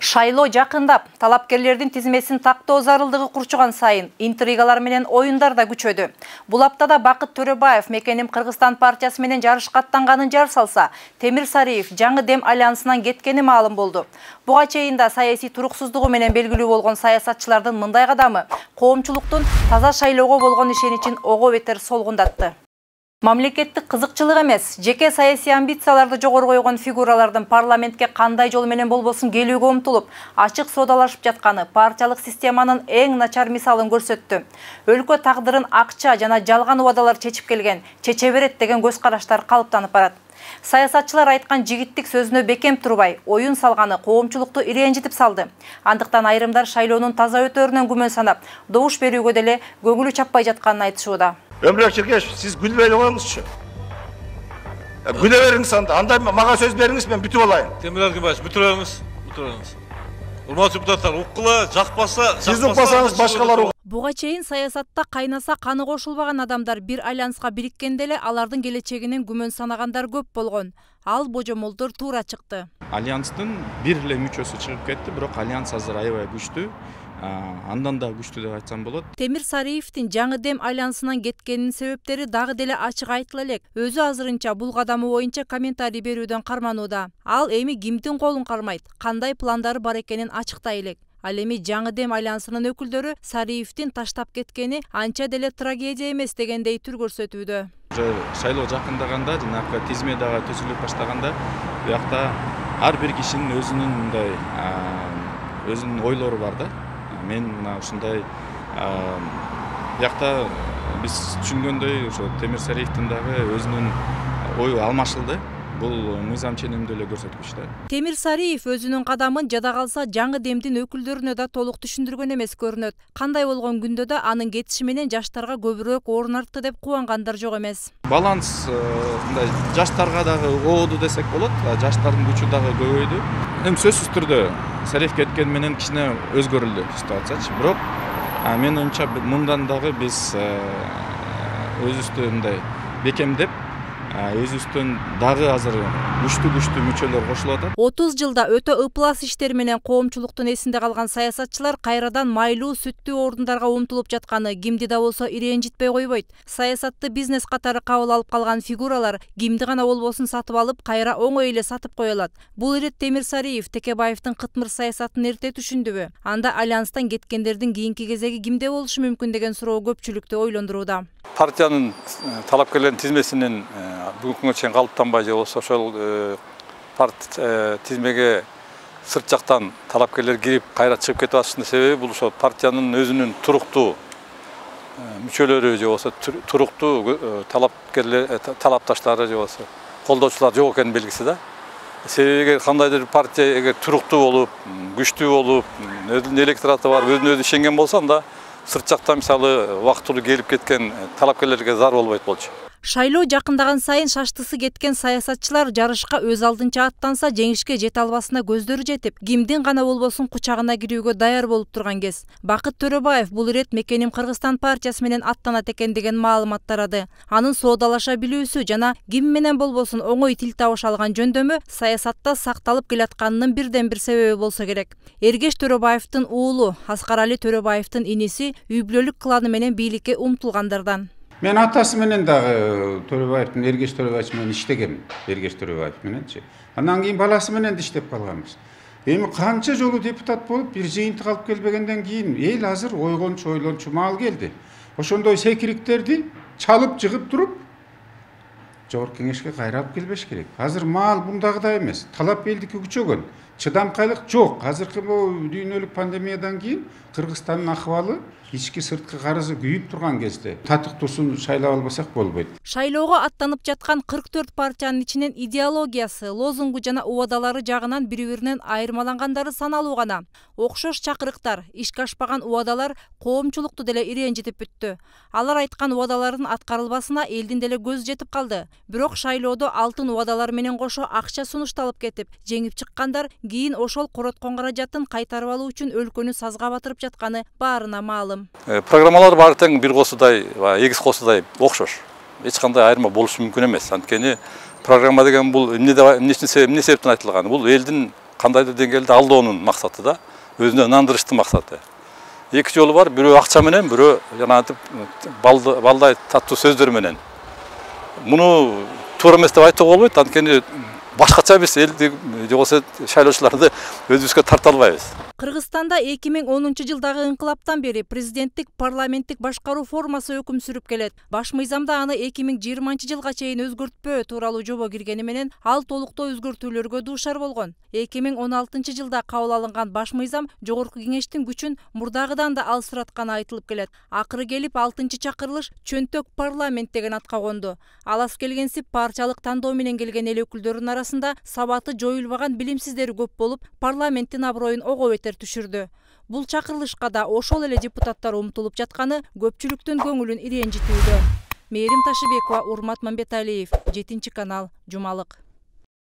Шайлоо жакындап, талапкерлердин тизмесин тактоо зарылдыгы курчуган сайын интригалар менен оюндар да күчөдү. Бул аптада Бакыт Төрөбаев Мекеним Кыргызстан партиясы менен жарышка аттанганын жар салса, Темир Сариев жаңы дем альянсынан кеткени маалым болду. Буга чейин да саясий туруксуздугу менен белгилүү болгон саясатчылардын мындай кадамы коомчулуктун таза шайлоого болгон ишеничин ого бетер солгундатты. Мамлекеттик кызыкчылык эмес, жеке саясий амбицияларды жогору койгон фигуралардын парламентке кандай жол менен болбосун келүүгө умтулуп, ачык соодалашып жатканы партиялык системанын эң начар мисалын көрсөттү. Өлкө тагдырын акча жана жалган убадалар чечип келген, чече берет деген көз караштар калыптанып барат. Саясатчылар айткан жигиттик сөзүнө бекем турбай, оюн салганы коомчулукту иренжитип салды. Андыктан айрымдар шайлоонун таза өтөрүнөн күмөн санап, добуш берүүгө деле көңүлү чаппай жатканын айтышууда. Өмүрөк Черкешев, сиз күлбөй коюңузчу. Күлө бериңиз анда мага сөз бериңиз, мен бүтүп алайын. Темир Аргыбаевич, бүтүрөңүз. Урматтуу депутаттар, уккула, жакпаса, сиз укпасаңыз башкалар ук. Буга чейин саясатта кайнаса каны кошулбаган адамдар бир альянска бириккенде эле алардын келечегинен күмөн санагандар көп болгон. Ал божомолдор туура чыкты. Альянстын бир эле мүчөсү чыгып кетти, бирок альянс азыр аябай күчтүү. Андан да күчтүү деп айтсам болот. Темир Сариевдин жаңы дем альянсынан кеткенинин себептери дагы деле ачык айтыла элек. Өзү азырынча бул кадамы боюнча комментарий берүүдөн карманууда. Ал эми кимдин колун кармайт, кандай пландары бар экенин ачыктай элек. Ал эми жаңы дем альянсынын өкүлдөрү Сариевдин таштап кеткени анча деле трагедия эмес дегендей түр көрсөтүүдө. Шайлоо жакындаганда, жанагы тизме дагы түзүлүп баштаганда, буякта ар бир кишинин өзүнүн мындай өзүнүн ойлору бар да. Мен мына ушундай буякта биз түшүнгөндөй ошо Темир Сариевдин дагы өзүнүн ою алмашылды. Бул мыйзам ченемди эле көрсөткүч да. Темир Сариев өзүнүн кадамын жада калса жаңы демдин өкүлдөрүнө да толук түшүндүргөн эмес көрүнөт. Кандай болгон күндө да анын кетиши менен жаштарга көбүрөөк орун артты деп кубангандар жок эмес. Баланс мындай жаштарга дагы ооду десек болот. Жаштардын күчү дагы көбөйдү. Эми сөзсүз түрдө Сариев кеткен менен кичине өзгөрүлдү ситуациячы. Бирок менин оюмча мындан дагы биз өзүбүздү мындай бекемдеп өзүбүздөн дагы азыр күчтүү мүчөлөр кошулуп атат. 30 жылда өтө ыплас иштер менен коомчулуктун эсинде калган саясатчылар кайрадан майлуу сүттүү орундарга умтулуп жатканы кимди да болсо иренжитпей койбойт. Саясатты бизнес катары кабыл алып калган фигуралар кимди гана болбосун сатып алып, кайра оңой эле сатып кое алат. Бул ирет Темир Сариев Текебаевдин кытмыр саясатын эрте түшүндүбү? Анда альянстан кеткендердин кийинки кезеги кимде болушу мүмкүн деген суроо көпчүлүктү ойлондурууда. Партиянын талапкерлердин тизмесинин бүгүнкү күнгө чейин калыптанбай же болбосо ошол тизмеге сырт жактан талапкерлер кирип кайра чыгып кетип атышынын себеби бул ошо партиянын өзүнүн туруктуу мүчөлөрү же болбосо туруктуу талапкерлер талапташтары же болбосо колдоочулар жок экенин белгиси да. Себеби кандайдыр партия эгер туруктуу болуп, күчтүү болуп, өзүнүн электораты бар, өзүнө өзү ишенген болсо анда сырт жактан мисалы убактылуу келип кеткен талапкерлерге зар болбойт болчу. Шайлоо жакындаган сайын шаштысы кеткен саясатчылар жарышка өз алдынча аттанса жеңишке жете албасына көздөрү жетип, кимдин гана болбосун кучагына кирүүгө даяр болуп турган кез. Бакыт Төрөбаев бул ирет Мекеним Кыргызстан партиясы менен аттанат экен деген маалымат тарады. Анын соодалаша билүүсү жана ким менен болбосун оңой тил табыш алган жөндөмү саясатта сакталып келатканынын бирден бир себеби болсо керек. Эргеш Төрөбаевдин уулу Аскарали Төрөбаевдин иниси үй бүлөлүк кланы менен бийликке умтулгандардан. Мен атасы менен дагы Төрөбаевдин Эргеш Төрөбаевич менен иштегем. Эргеш Төрөбаев мененчи. Андан кийин баласы менен иштеп калганбыз. Эми канча жолу депутат болуп, бир жыйынтык алып келбегенден кийин эл азыр ойгончу ойлончу маал келди. Ошондой секириктерди чалып жыгып туруп жогорку кеңешке кайра алып келбеш керек. Азыр маал бундагыдай эмес. Талап элдики күчөгөн. Чыдамкайлык жок. Азыркы бул дүйнөлүк пандемиядан кийин Кыргызстандын акыбалы ички сырткы карызы күйүп турган кезде татыктуусун шайлап албасак болбойт. Шайлоого аттанып жаткан 44 партиянын ичинен идеологиясы, лозунгу жана убадалары жагынан бири-биринен айырмалангандары саналуу гана. Окшош чакырыктар, ишке ашпаган убадалар коомчулукту деле иренжитип бүттү. Алар айткан убадалардын аткарылбасына элдин деле көз жетип калды. Бирок шайлоодо алтын убадалар менен кошо акча сунушталып кетип, жеңип чыккандар кийин ошол короткон каражатын кайтарып алуу үчүн өлкөнү сазга батырып жатканы баарына маалым. Программалар баары тең бир косудай, эгиз косудай окшош. Эч кандай айырма болушу мүмкүн эмес. Анткени программа деген бул эмне себептен айтылган? Бул элдин кандайдыр деңгээлде алdoonун максаты да, өзүнө ынандырыштын максаты. Эки жолу бар, бирөө акча менен, бирөө жанагынтип балдай таттуу сөздөр менен. Муну туура эмес деп айтууга болбойт, анткени башкача биз элди же болбосо шайлоочуларды өзүбүзгө тарта албайбыз. Кыргызстанда 2010-жылдагы ыңкылаптан бери президенттик парламенттик башкаруу формасы өкүм сүрүп келет. Баш мыйзамда аны 2020-жылга чейин өзгөртпөө тууралуу жобо киргени менен ал толуктоо өзгөртүүлөргө дуушар болгон. 2016-жылда кабыл алынган баш мыйзам жогорку кеңештин күчүн мурдагыдан да алсыратканы айтылып келет. Акыры келип 6-чакырылыш чөнтөк парламент деген атка конду. Алас келгенсип парчалык тандоо менен келген эл өкүлдөрүнүн арасында сабаты жоюлбаган билимсиздери көп болуп, парламенттин аброюн ого бетер түшүрдү. Бул чакырылышка да ошол эле депутаттар умтулуп жатканы көпчүлүктүн көңүлүн ирэнжитүүдө. Мээрим Ташыбекова, Урмат Мамбеталиев, 7 канал, Жумалык.